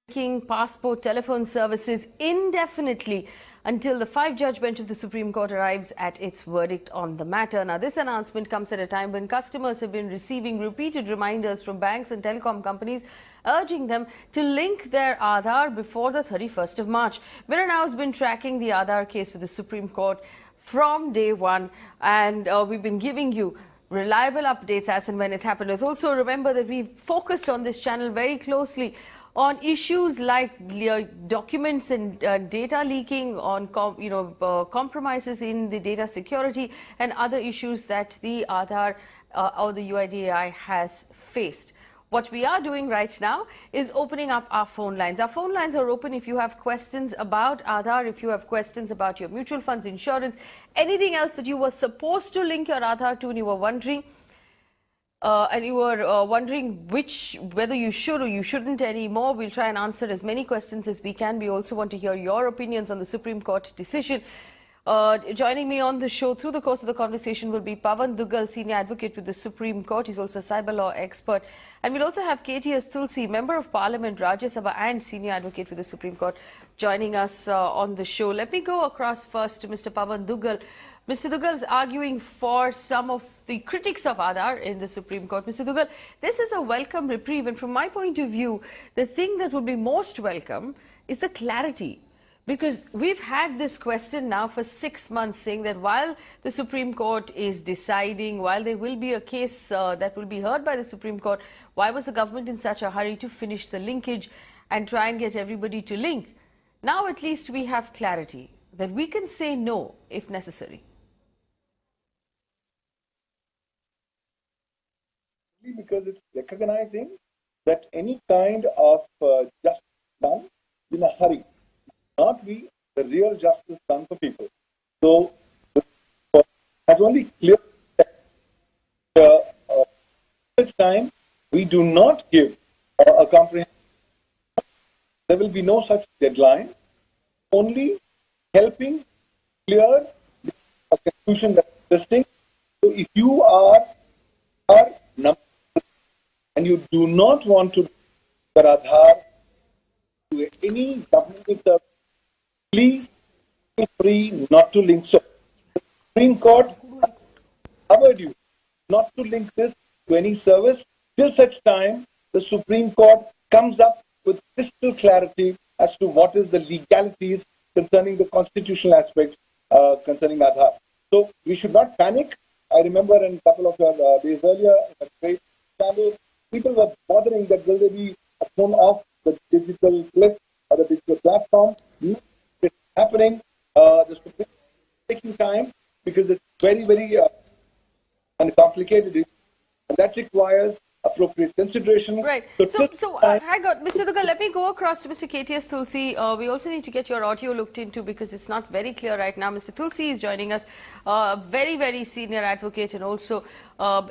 Passport telephone services indefinitely until the five-judge bench of the Supreme Court arrives at its verdict on the matter. Now, this announcement comes at a time when customers have been receiving repeated reminders from banks and telecom companies urging them to link their Aadhaar before the 31st of March. Veera now has been tracking the Aadhaar case with the Supreme Court from day one, and we've been giving you reliable updates as and when it's happened. Let's also remember that we've focused on this channel very closely on issues like documents and data leaking, on compromises in the data security and other issues that the Aadhaar or the UIDAI has faced. What we are doing right now is opening up our phone lines. Our phone lines are open if you have questions about Aadhaar, if you have questions about your mutual funds, insurance, anything else that you were supposed to link your Aadhaar to and you were wondering. Whether you should or you shouldn't anymore. We'll try and answer as many questions as we can. We also want to hear your opinions on the Supreme Court decision. Joining me on the show through the course of the conversation will be Pawan Duggal, Senior Advocate with the Supreme Court. He's also a cyber law expert. And we'll also have KTS Tulsi, Member of Parliament, Rajya Sabha and Senior Advocate with the Supreme Court, joining us on the show. Let me go across first to Mr. Pawan Duggal. Mr. Duggal is arguing for some of the critics of Aadhaar in the Supreme Court. Mr. Duggal, this is a welcome reprieve, and from my point of view, the thing that would be most welcome is the clarity. Because we've had this question now for 6 months, saying that while the Supreme Court is deciding, while there will be a case that will be heard by the Supreme Court, why was the government in such a hurry to finish the linkage and try and get everybody to link? Now at least we have clarity that we can say no if necessary. Because it's recognizing that any kind of justice done in a hurry not be the real justice done for people. So, has only clear this time we do not give a comprehensive. There will be no such deadline. Only helping clear a conclusion that is existing. So, if you are number and you do not want to your Aadhaar to any governmental service, please feel free not to link. So, the Supreme Court covered you not to link this to any service till such time the Supreme Court comes up with crystal clarity as to what is the legalities concerning the constitutional aspects concerning Aadhaar. So, we should not panic. I remember in a couple of days earlier, in a great scandal, people were bothering that will they be thrown off the digital cliff or the digital platform. It's happening. The Supreme Court is taking time because it's very, very and complicated, and that requires appropriate consideration. Right. So hang on, Mr. Duggal, let me go across to Mr. KTS Tulsi. We also need to get your audio looked into because it's not very clear right now. Mr. Tulsi is joining us, very, very senior advocate and also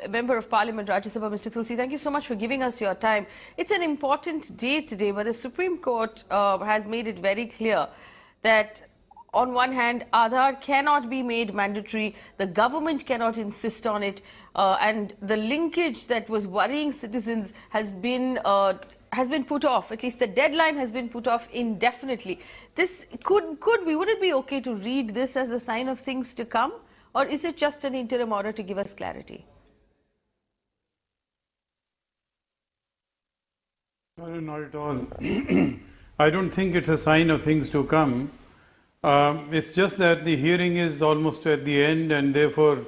Member of Parliament, Rajya Sabha. Mr. Tulsi, thank you so much for giving us your time. It's an important day today, but the Supreme Court has made it very clear that on one hand, Aadhaar cannot be made mandatory, the government cannot insist on it, and the linkage that was worrying citizens has been put off. At least the deadline has been put off indefinitely. This would it be okay to read this as a sign of things to come, or is it just an interim order to give us clarity? No, not at all. I don't think it's a sign of things to come. It's just that the hearing is almost at the end, and therefore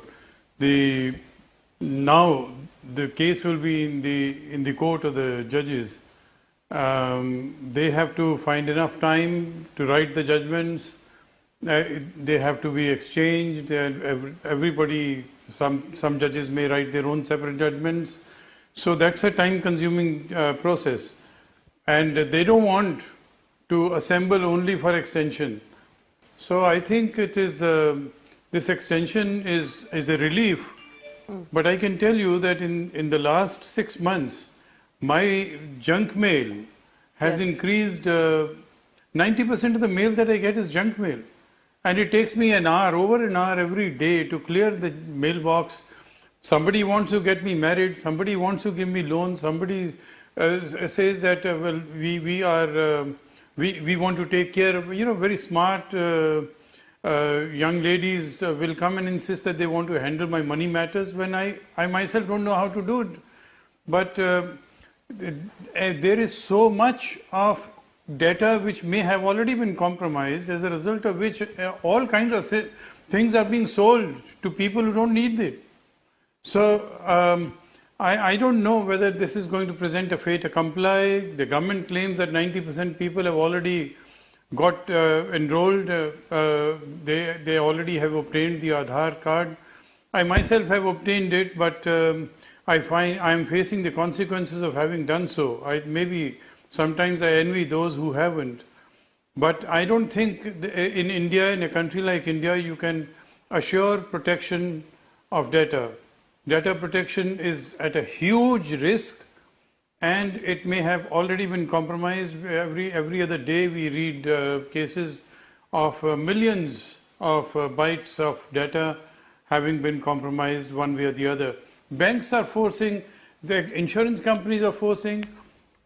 now the case will be in the court of the judges. They have to find enough time to write the judgments. They have to be exchanged. Everybody, some judges may write their own separate judgments. So that's a time-consuming process, and they don't want to assemble only for extension. So I think it is this extension is a relief, but I can tell you that in the last 6 months, my junk mail has increased. 90% of the mail that I get is junk mail, and it takes me over an hour every day to clear the mailbox. Somebody wants to get me married, somebody wants to give me loans, somebody says that well, we want to take care of, very smart young ladies will come and insist that they want to handle my money matters when I myself don't know how to do it. But there is so much of data which may have already been compromised, as a result of which all kinds of things are being sold to people who don't need it. So I don't know whether this is going to present a fait accompli. The government claims that 90% people have already got enrolled. They already have obtained the Aadhaar card. I myself have obtained it, but I find I am facing the consequences of having done so. Maybe sometimes I envy those who haven't. But I don't think in India, in a country like India, you can assure protection of data. Data protection is at a huge risk, and it may have already been compromised. Every other day we read cases of millions of bytes of data having been compromised one way or the other. Banks are forcing, the insurance companies are forcing.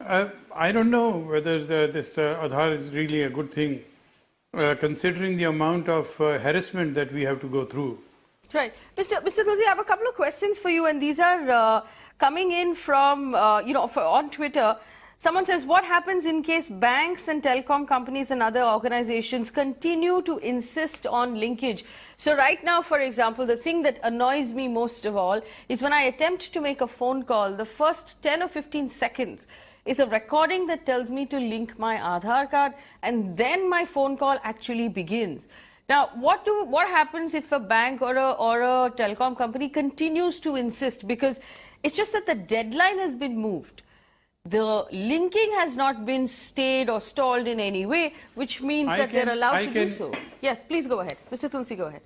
I don't know whether this Aadhaar is really a good thing, considering the amount of harassment that we have to go through. Right. Mr. Tulsi, I have a couple of questions for you, and these are coming in from, on Twitter. Someone says, what happens in case banks and telecom companies and other organizations continue to insist on linkage? So right now, for example, the thing that annoys me most of all is when I attempt to make a phone call, the first 10 or 15 seconds is a recording that tells me to link my Aadhaar card, and then my phone call actually begins. Now, what happens if a bank or a telecom company continues to insist? Because it's just that the deadline has been moved. The linking has not been stayed or stalled in any way, which means that they're allowed to do so. Yes, please go ahead. Mr. Tulsi, go ahead.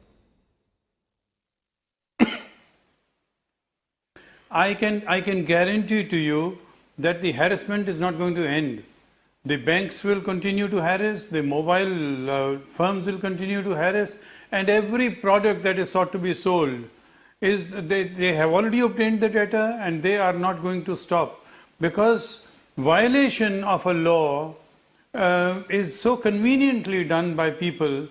I can guarantee to you that the harassment is not going to end. The banks will continue to harass, the mobile firms will continue to harass, and every product that is sought to be sold they have already obtained the data, and they are not going to stop, because violation of a law is so conveniently done by people.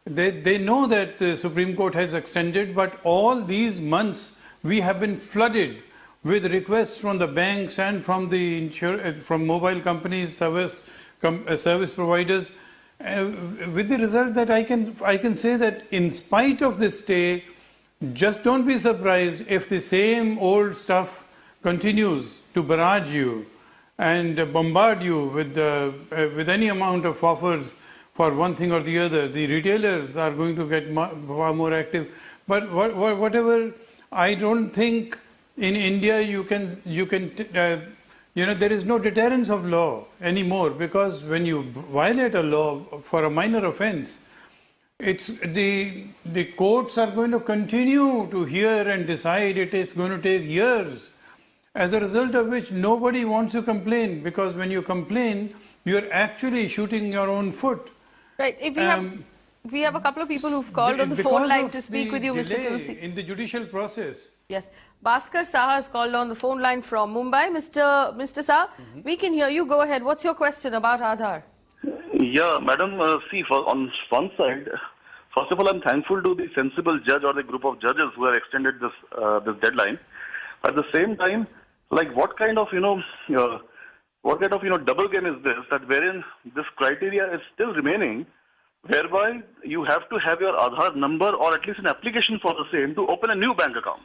They know that the Supreme Court has extended, but all these months we have been flooded with requests from the banks and from the from mobile companies, service providers, with the result that I can say that in spite of this stay, just don't be surprised if the same old stuff continues to barrage you and bombard you with any amount of offers for one thing or the other. The retailers are going to get far more active. But whatever, I don't think in India there is no deterrence of law anymore, because when you violate a law for a minor offense, it's the courts are going to continue to hear and decide. It is going to take years, as a result of which nobody wants to complain, because when you complain, you're actually shooting your own foot. Right. If we have a couple of people who've called on the phone line to speak with you, Mr. Tulsi. In the judicial process. Yes. Bhaskar Saha has called on the phone line from Mumbai. Mr. Saha, we can hear you. Go ahead. What's your question about Aadhaar? Yeah, madam, on one side, first of all, I'm thankful to the sensible judge or the group of judges who have extended this deadline. At the same time, like what kind of double game is this, that wherein this criteria is still remaining, whereby you have to have your Aadhaar number or at least an application for the same to open a new bank account,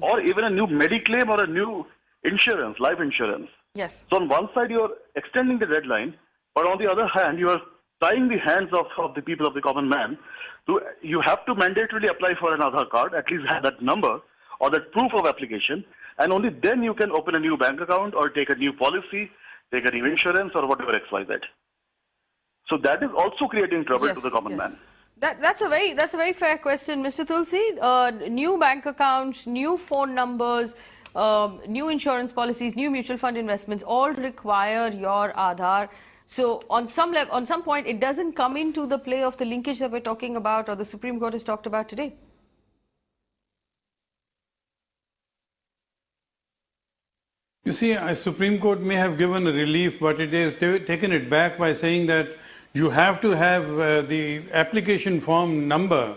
or even a new Mediclaim or a new insurance, life insurance. Yes. So on one side you are extending the deadline, but on the other hand you are tying the hands of the people, of the common man. You have to mandatorily apply for an Aadhaar card, at least have that number or that proof of application, and only then you can open a new bank account or take a new policy, take a new insurance or whatever XYZ. So that is also creating trouble to the common man. That's a very fair question, Mr. Tulsi. New bank accounts, new phone numbers, new insurance policies, new mutual fund investments all require your Aadhaar. So on some point, it doesn't come into the play of the linkage that we're talking about, or the Supreme Court has talked about today. You see, a Supreme Court may have given a relief, but it has taken it back by saying that you have to have the application form number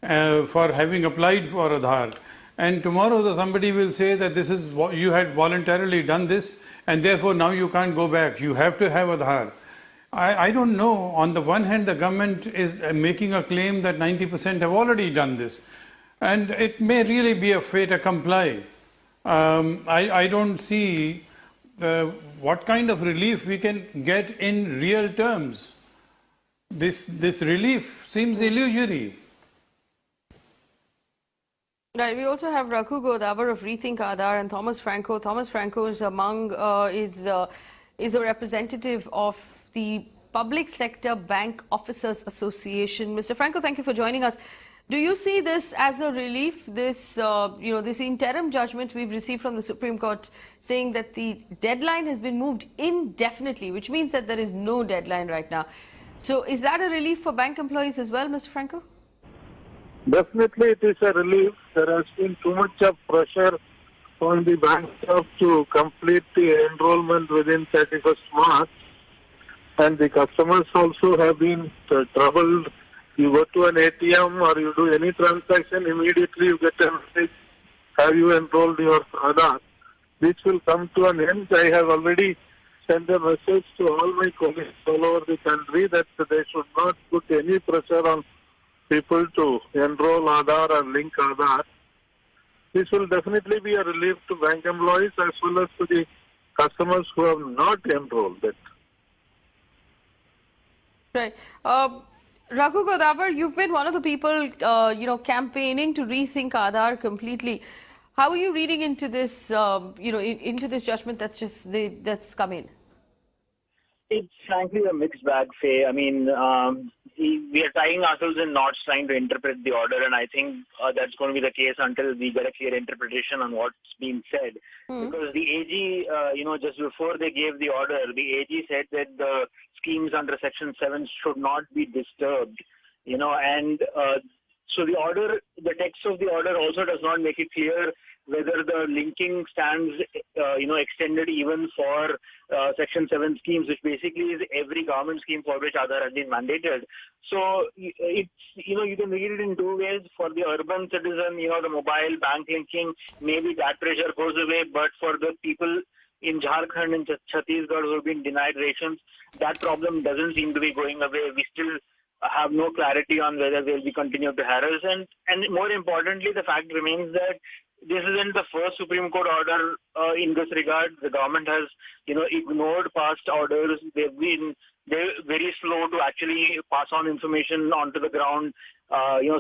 for having applied for Aadhaar. And tomorrow somebody will say that this is what you had voluntarily done this, and therefore now you can't go back. You have to have Aadhaar. I don't know. On the one hand, the government is making a claim that 90% have already done this. And it may really be a fait accompli. I don't see what kind of relief we can get in real terms. This relief seems illusory. Right. We also have Court Aadhaar of Rethink Aadhaar and Thomas Franco. Thomas Franco is is a representative of the Public Sector Bank Officers Association. Mr. Franco, thank you for joining us. Do you see this as a relief, this interim judgment we've received from the Supreme Court saying that the deadline has been moved indefinitely, which means that there is no deadline right now. So is that a relief for bank employees as well, Mr. Franco? Definitely it is a relief. There has been too much of pressure on the bank staff to complete the enrollment within 31st March. And the customers also have been troubled. You go to an ATM or you do any transaction, immediately you get a message, have you enrolled your Aadhaar? This will come to an end. I have already sent a message to all my colleagues all over the country that they should not put any pressure on people to enroll Aadhaar or link Aadhaar. This will definitely be a relief to bank employees as well as to the customers who have not enrolled it. Right. Court Aadhaar, you've been one of the people, campaigning to rethink Aadhaar completely. How are you reading into this, into this judgment that's come in? It's frankly a mixed bag, Faye. I mean, we are tying ourselves in knots trying to interpret the order, and I think that's going to be the case until we get a clear interpretation on what's being said. Because the AG, just before they gave the order, the AG said that the schemes under Section 7 should not be disturbed, and so the text of the order also does not make it clear whether the linking stands, extended even for Section 7 schemes, which basically is every government scheme for which Aadhaar has been mandated. So it's, you can read it in two ways. For the urban citizen, the mobile bank linking, maybe that pressure goes away, but for the people in Jharkhand and Chhattisgarh who have been denied rations, that problem doesn't seem to be going away. We still have no clarity on whether they'll be continued to harass. And more importantly, the fact remains that this isn't the first Supreme Court order in this regard. The government has, ignored past orders. They're very slow to actually pass on information onto the ground,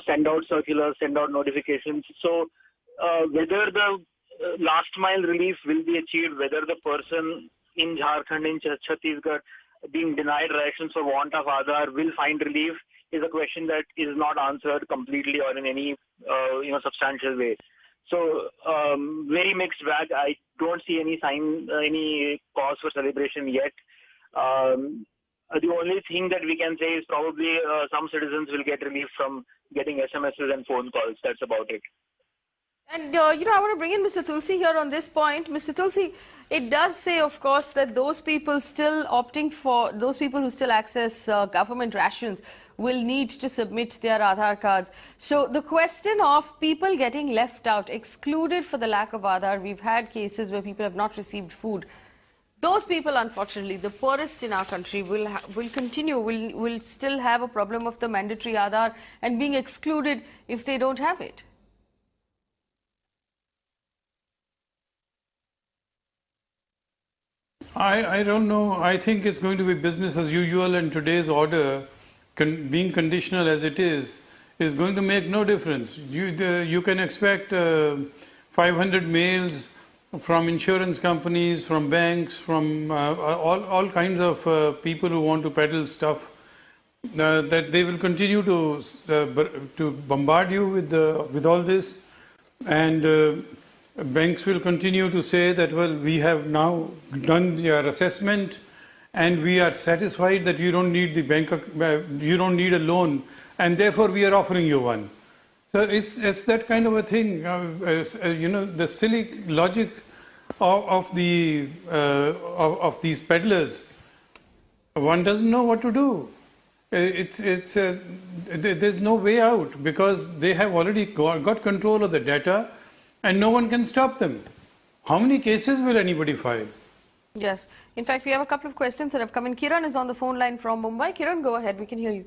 send out circulars, send out notifications. So whether the last mile relief will be achieved, whether the person in Jharkhand, in Chhattisgarh, being denied rations for want of Aadhaar will find relief is a question that is not answered completely or in any, substantial way. So, very mixed bag. I don't see any cause for celebration yet. The only thing that we can say is probably some citizens will get relief from getting SMSs and phone calls. That's about it. And, I want to bring in Mr. Tulsi here on this point. Mr. Tulsi, it does say, of course, that those people who still access government rations will need to submit their Aadhaar cards. So the question of people getting left out, excluded for the lack of Aadhaar, we've had cases where people have not received food. Those people, unfortunately, the poorest in our country, will still have a problem of the mandatory Aadhaar and being excluded if they don't have it. I don't know. I think it's going to be business as usual, and today's order, being conditional as it is going to make no difference. You can expect 500 mails from insurance companies, from banks, from all kinds of people who want to peddle stuff, that they will continue to bombard you with all this, and banks will continue to say that, well, we have now done your assessment and we are satisfied that you don't need you don't need a loan, and therefore we are offering you one. So it's that kind of a thing. The silly logic of these peddlers, one doesn't know what to do. There's no way out because they have already got control of the data and no one can stop them. How many cases will anybody file? Yes. In fact, we have a couple of questions that have come in. Kiran is on the phone line from Mumbai. Kiran, go ahead. We can hear you.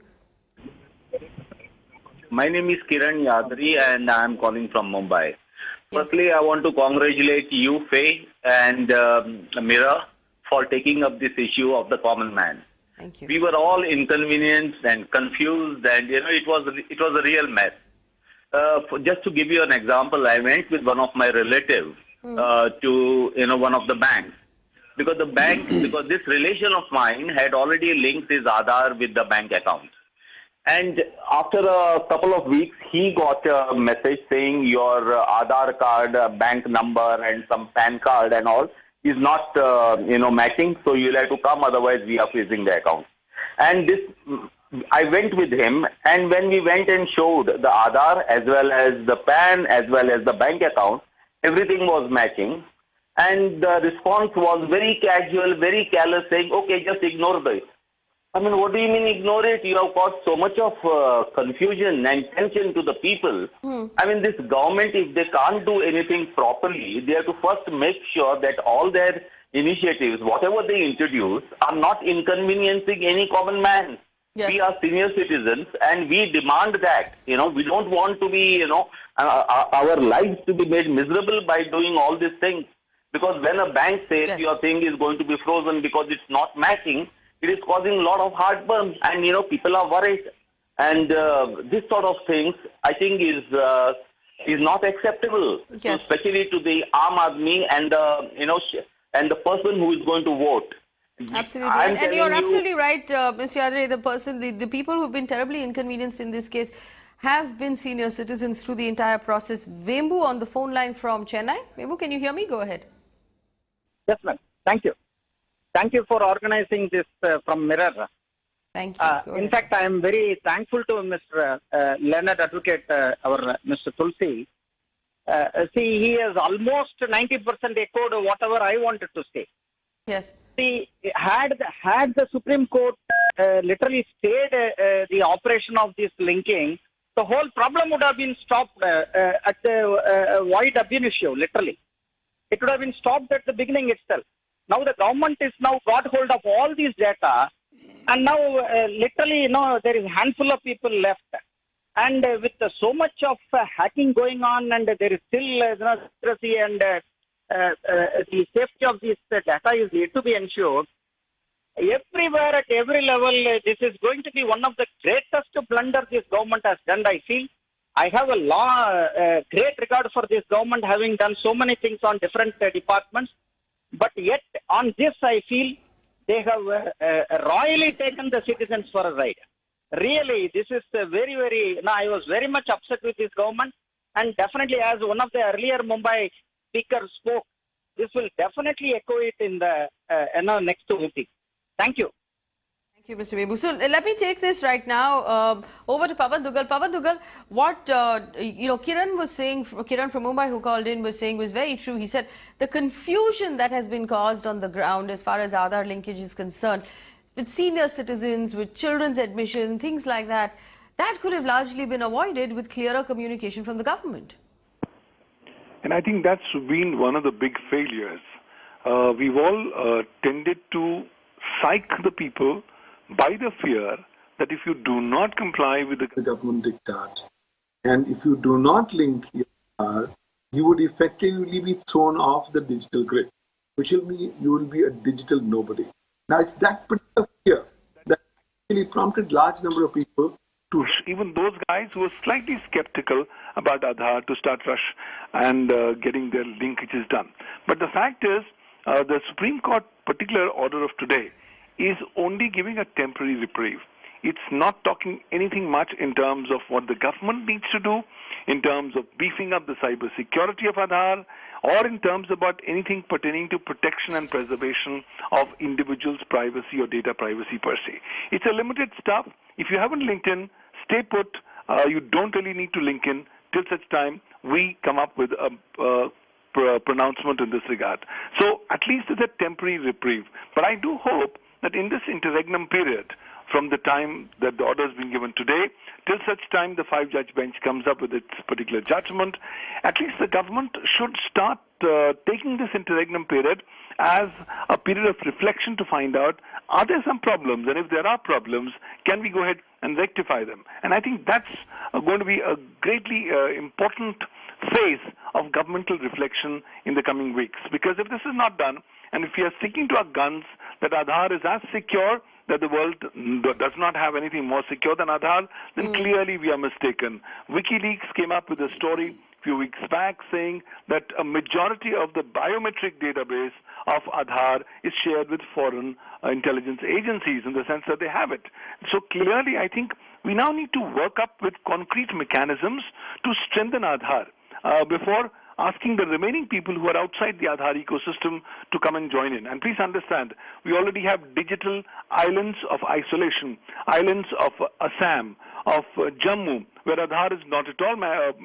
My name is Kiran Yadri and I am calling from Mumbai. Yes. Firstly, I want to congratulate you, Faye, and Mira for taking up this issue of the common man. Thank you. We were all inconvenienced and confused, and it was a real mess. Just to give you an example, I went with one of my relatives to one of the banks because this relation of mine had already linked his Aadhaar with the bank account. And after a couple of weeks, he got a message saying your Aadhaar card, bank number, and some PAN card and all is not, matching. So you'll have to come, otherwise we are freezing the account. And I went with him, and when we went and showed the Aadhaar as well as the PAN as well as the bank account, everything was matching. And the response was very casual, very callous, saying, okay, just ignore this. I mean, what do you mean ignore it? You have caused so much of confusion and tension to the people. I mean, this government, if they can't do anything properly, they have to first make sure that all their initiatives, whatever they introduce, are not inconveniencing any common man. Yes. We are senior citizens and we demand that. We don't want to be, our lives to be made miserable by doing all these things. Because when a bank says Yes. your thing is going to be frozen because it's not matching, it is causing a lot of heartburn, and people are worried. And this sort of things, I think, is not acceptable, Yes. especially to the Aam Aadmi and the person who is going to vote. Absolutely. And you're absolutely right, Mr. Yadre. The people who've been terribly inconvenienced in this case have been senior citizens through the entire process. Vembu on the phone line from Chennai. Vembu, can you hear me? Go ahead. Yes, ma'am. Thank you. Thank you for organizing this from Mirror. Thank you. Go In ahead. fact, I am very thankful to Mr. Leonard Advocate, our Mr. Tulsi. See, he has almost 90% echoed whatever I wanted to say. Yes. See, had the Supreme Court literally stayed the operation of this linking, the whole problem would have been stopped at the void ab initio, literally. It would have been stopped at the beginning itself. Now the government is now got hold of all these data, and now literally, there is a handful of people left. And with so much of hacking going on, and there is still secrecy and the safety of this data is yet to be ensured. Everywhere, at every level, this is going to be one of the greatest blunders this government has done, I feel. I have a great regard for this government having done so many things on different departments. But yet, on this, I feel they have royally taken the citizens for a ride. Really, this is very, very... I was very much upset with this government. And definitely, as one of the earlier Mumbai speakers spoke, this will definitely echo it in the next 2 weeks. Thank you. Thank you, Mr. Vembu. So let me take this right now over to Pawan Dugal. Pawan Dugal, what Kiran was saying, Kiran from Mumbai who called in was saying was very true. He said the confusion that has been caused on the ground as far as Aadhaar linkage is concerned, with senior citizens, with children's admission, things like that, that could have largely been avoided with clearer communication from the government. And I think that's been one of the big failures. We've all tended to psych the people by the fear that if you do not comply with the government diktat, and if you do not link your Aadhaar, you would effectively be thrown off the digital grid, which will be, you will be a digital nobody. Now, it's that particular fear that actually prompted large number of people to... Even those guys who were slightly skeptical about Aadhaar to start rush and getting their linkages done. But the fact is, the Supreme Court particular order of today is only giving a temporary reprieve. It's not talking anything much in terms of what the government needs to do, in terms of beefing up the cyber security of Aadhaar, or in terms about anything pertaining to protection and preservation of individuals' privacy or data privacy per se. It's a limited stuff. If you haven't linked in, stay put. You don't really need to link in till such time we come up with a pronouncement in this regard. So at least it's a temporary reprieve. But I do hope that in this interregnum period, from the time that the order has been given today till such time the 5-judge bench comes up with its particular judgment, at least the government should start taking this interregnum period as a period of reflection to find out, are there some problems? And if there are problems, can we go ahead and rectify them? And I think that's going to be a greatly important phase of governmental reflection in the coming weeks. Because if this is not done, and if we are sticking to our guns that Aadhaar is as secure, that the world does not have anything more secure than Aadhaar, then clearly we are mistaken. WikiLeaks came up with a story a few weeks back saying that a majority of the biometric database of Aadhaar is shared with foreign intelligence agencies in the sense that they have it. So clearly I think we now need to work up with concrete mechanisms to strengthen Aadhaar before asking the remaining people who are outside the Aadhaar ecosystem to come and join in. And please understand, we already have digital islands of isolation, islands of Assam, of Jammu, where Aadhaar is not at all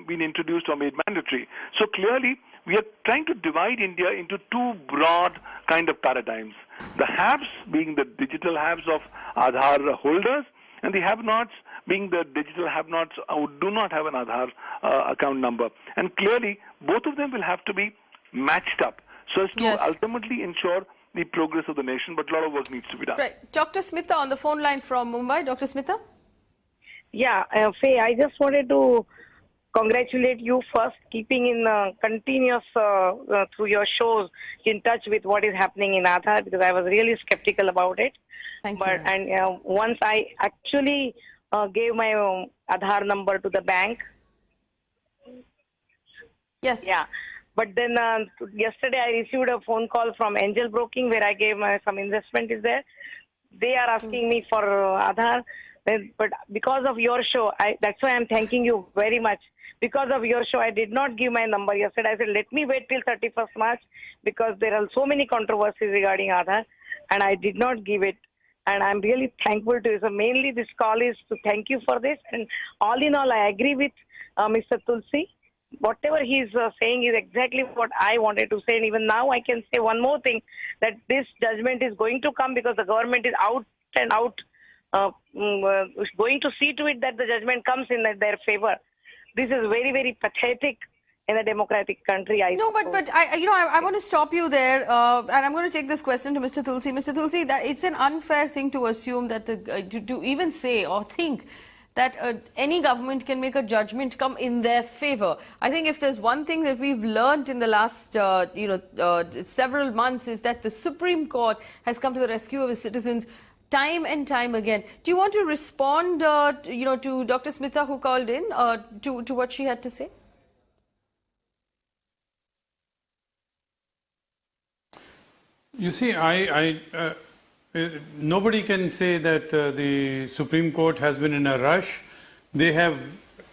been introduced or made mandatory. So clearly, we are trying to divide India into two broad kind of paradigms. The haves being the digital haves of Aadhaar holders, and the have-nots being the digital have-nots who do not have an Aadhaar account number. And clearly, both of them will have to be matched up so as to ultimately ensure the progress of the nation, but a lot of work needs to be done. Right. Dr. Smitha on the phone line from Mumbai. Dr. Smitha? Yeah, Faye, I just wanted to congratulate you first, keeping in continuous through your shows in touch with what is happening in Aadhaar, because I was really skeptical about it. Thank you. And once I actually gave my Aadhaar number to the bank. Yes. Yeah. But then yesterday I received a phone call from Angel Broking where I gave my some investment is there. They are asking me for Aadhaar. But because of your show, that's why I'm thanking you very much. Because of your show, I did not give my number yesterday. I said, let me wait till 31st March because there are so many controversies regarding Aadhaar, and I did not give it. And I'm really thankful to you. So mainly this call is to thank you for this. And all in all, I agree with Mr. Tulsi. Whatever he's saying is exactly what I wanted to say. And even now I can say one more thing, that this judgment is going to come because the government is out and out going to see to it that the judgment comes in their favor. This is very, very pathetic in a democratic country. I want to stop you there, and I'm going to take this question to Mr. Tulsi. Mr. Tulsi, that it's an unfair thing to assume that to even say or think that any government can make a judgment come in their favor. I think if there's one thing that we've learned in the last several months is that the Supreme Court has come to the rescue of its citizens time and time again. Do you want to respond, to Dr. Smitha who called in to what she had to say? You see, nobody can say that the Supreme Court has been in a rush. They have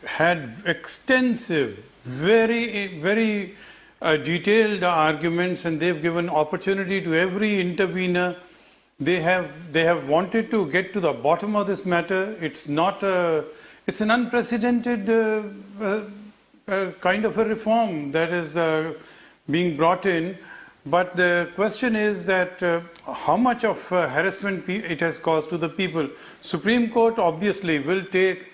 had extensive, very, very detailed arguments, and they've given opportunity to every intervener. They have wanted to get to the bottom of this matter. It's an unprecedented kind of a reform that is being brought in. But the question is that how much of harassment it has caused to the people. Supreme Court obviously will take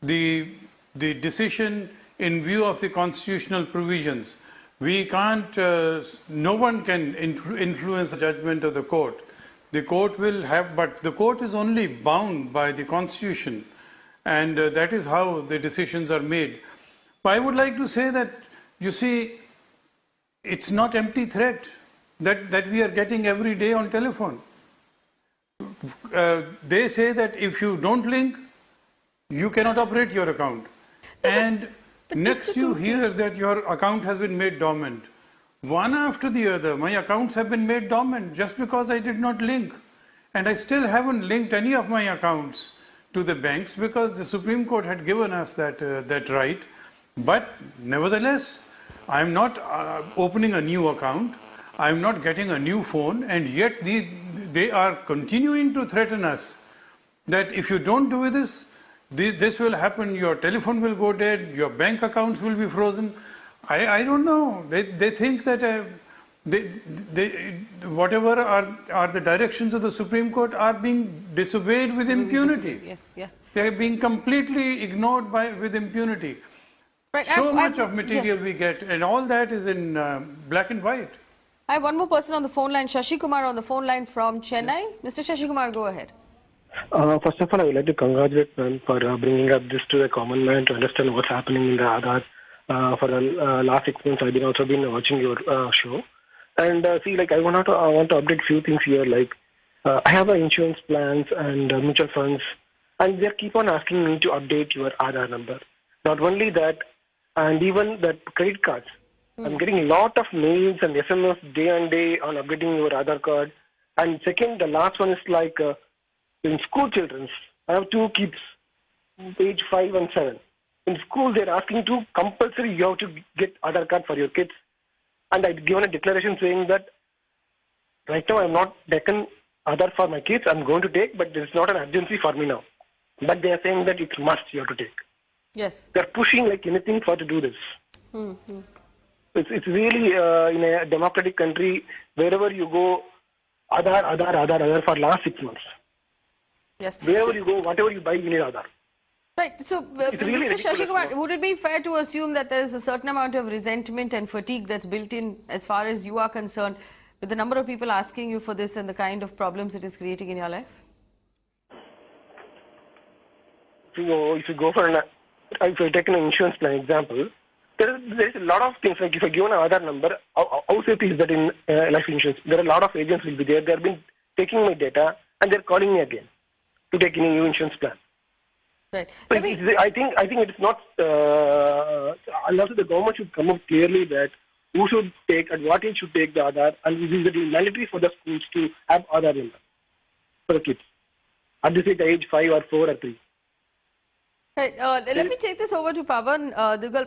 the decision in view of the constitutional provisions. We can't, no one can influence the judgment of the court. The court will have, but the court is only bound by the constitution, and that is how the decisions are made. But I would like to say that, you see, it's not empty threat that we are getting every day on telephone. They say that if you don't link, you cannot operate your account. And next you hear that your account has been made dormant. One after the other, my accounts have been made dormant just because I did not link. And I still haven't linked any of my accounts to the banks because the Supreme Court had given us that right. But nevertheless, I'm not opening a new account. I'm not getting a new phone. And yet they are continuing to threaten us that if you don't do this, this will happen. Your telephone will go dead. Your bank accounts will be frozen. I don't know. They think that they whatever are the directions of the Supreme Court are being disobeyed with impunity. Yes, yes. They are being completely ignored with impunity. Right. So much of material yes. we get, and all that is in black and white. I have one more person on the phone line, Shashi Kumar on the phone line from Chennai. Mr. Shashi Kumar, go ahead. First of all, I would like to congratulate them for bringing up this to the common man to understand what's happening in the Aadhaar. For the last 6 months, I've also been watching your show. And see, like I want to update few things here. Like I have insurance plans and mutual funds, and they keep on asking me to update your Aadhaar number. Not only that, and even that credit cards. I'm getting a lot of mails and SMS day and day on updating your Aadhaar card. And second, the last one is like in school children. I have 2 kids, age 5 and 7. In school, they're asking to compulsory you have to get Aadhaar card for your kids. And I've given a declaration saying that right now I'm not taken Aadhaar for my kids. I'm going to take, but there's not an urgency for me now. But they are saying that it's must you have to take. Yes. They're pushing like anything for to do this. It's really in a democratic country, wherever you go, Aadhaar for last 6 months. Yes. Wherever you go, whatever you buy, you need Aadhaar. Right. So, really Mr. Shashi Kumar, would it be fair to assume that there is a certain amount of resentment and fatigue that's built in as far as you are concerned with the number of people asking you for this and the kind of problems it is creating in your life? If you go for if you take an insurance plan example, there is a lot of things, like if I give an Aadhaar number, how safe is that in life insurance? There are a lot of agents will be there. They have been taking my data and they're calling me again to take any new insurance plan. Right. So I think it is not. And also the government should come up clearly that who should take and what age should take the Aadhaar, and it is mandatory for the schools to have Aadhaar number for the kids at this age 5 or 4 or 3. Right. Let me take this over to Pawan Dugal.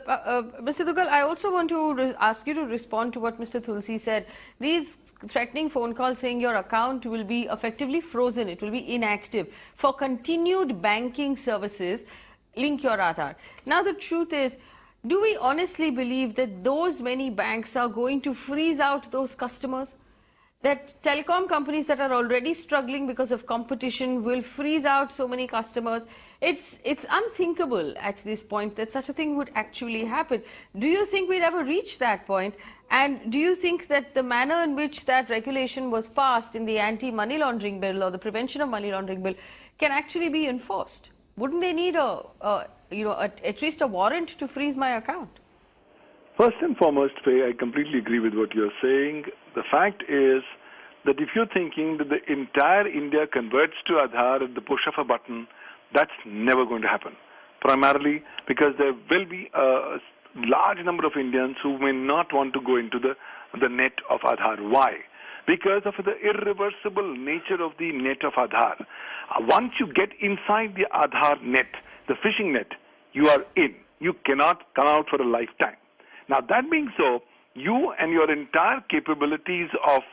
Mr. Dugal, I also want to ask you to respond to what Mr. Tulsi said. These threatening phone calls saying your account will be effectively frozen, it will be inactive for continued banking services, link your Aadhaar. Now the truth is, do we honestly believe that those many banks are going to freeze out those customers? That telecom companies that are already struggling because of competition will freeze out so many customers? It's unthinkable at this point that such a thing would actually happen. Do you think we'd ever reach that point? And do you think that the manner in which that regulation was passed in the anti-money laundering bill or the prevention of money laundering bill can actually be enforced? Wouldn't they need at least a warrant to freeze my account? First and foremost, Faye, I completely agree with what you're saying. The fact is that if you're thinking that the entire India converts to Aadhaar at the push of a button, that's never going to happen. Primarily because there will be a large number of Indians who may not want to go into the net of Aadhaar. Why? Because of the irreversible nature of the net of Aadhaar. Once you get inside the Aadhaar net, the fishing net, you are in. You cannot come out for a lifetime. Now, that being so, you and your entire capabilities of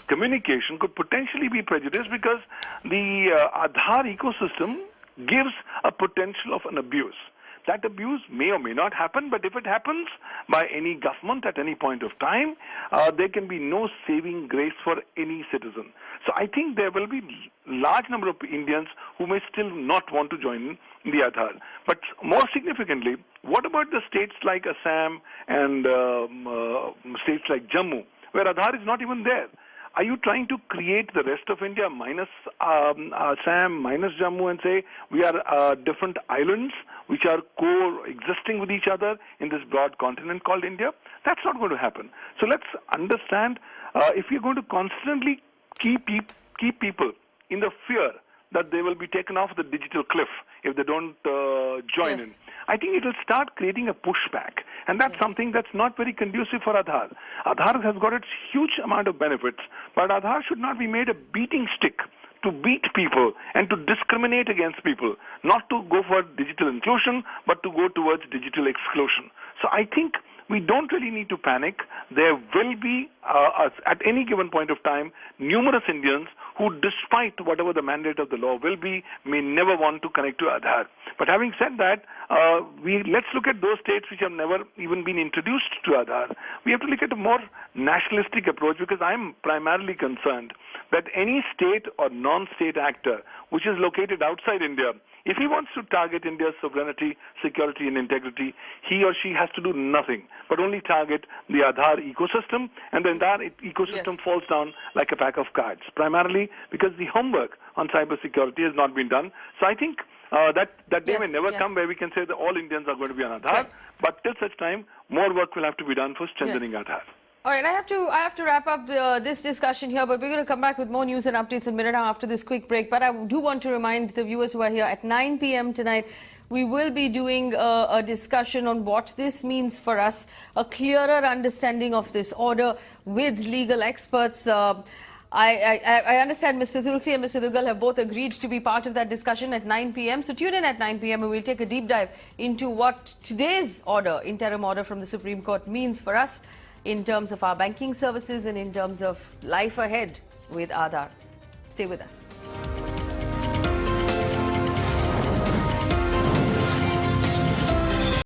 communication could potentially be prejudiced because the Aadhaar ecosystem gives a potential of an abuse. That abuse may or may not happen, but if it happens by any government at any point of time, there can be no saving grace for any citizen. So I think there will be large number of Indians who may still not want to join the Aadhaar. But more significantly, what about the states like Assam and states like Jammu, where Aadhaar is not even there? Are you trying to create the rest of India minus Assam, minus Jammu, and say we are different islands which are coexisting with each other in this broad continent called India? That's not going to happen. So let's understand, if you're going to constantly keep people in the fear that they will be taken off the digital cliff if they don't join in, I think it will start creating a pushback. And that's something that's not very conducive for Aadhaar. Aadhaar has got its huge amount of benefits, but Aadhaar should not be made a beating stick to beat people and to discriminate against people, not to go for digital inclusion, but to go towards digital exclusion. So I think we don't really need to panic. There will be, at any given point of time, numerous Indians who, despite whatever the mandate of the law will be, may never want to connect to Aadhaar. But having said that, let's look at those states which have never even been introduced to Aadhaar. We have to look at a more nationalistic approach, because I'm primarily concerned that any state or non-state actor which is located outside India, if he wants to target India's sovereignty, security and integrity, he or she has to do nothing but only target the Aadhaar ecosystem, and the entire ecosystem falls down like a pack of cards, primarily because the homework on cybersecurity has not been done. So I think that day may never come where we can say that all Indians are going to be on Aadhaar, right. but till such time, more work will have to be done for strengthening Aadhaar. All right, I have to wrap up this discussion here, but we're going to come back with more news and updates a minute after this quick break. But I do want to remind the viewers who are here at 9 p.m. tonight, we will be doing a discussion on what this means for us, a clearer understanding of this order with legal experts. I understand Mr. Tulsi and Mr. Dugal have both agreed to be part of that discussion at 9 p.m. So tune in at 9 p.m. and we'll take a deep dive into what today's order, interim order from the Supreme Court, means for us in terms of our banking services and in terms of life ahead with Aadhaar. Stay with us.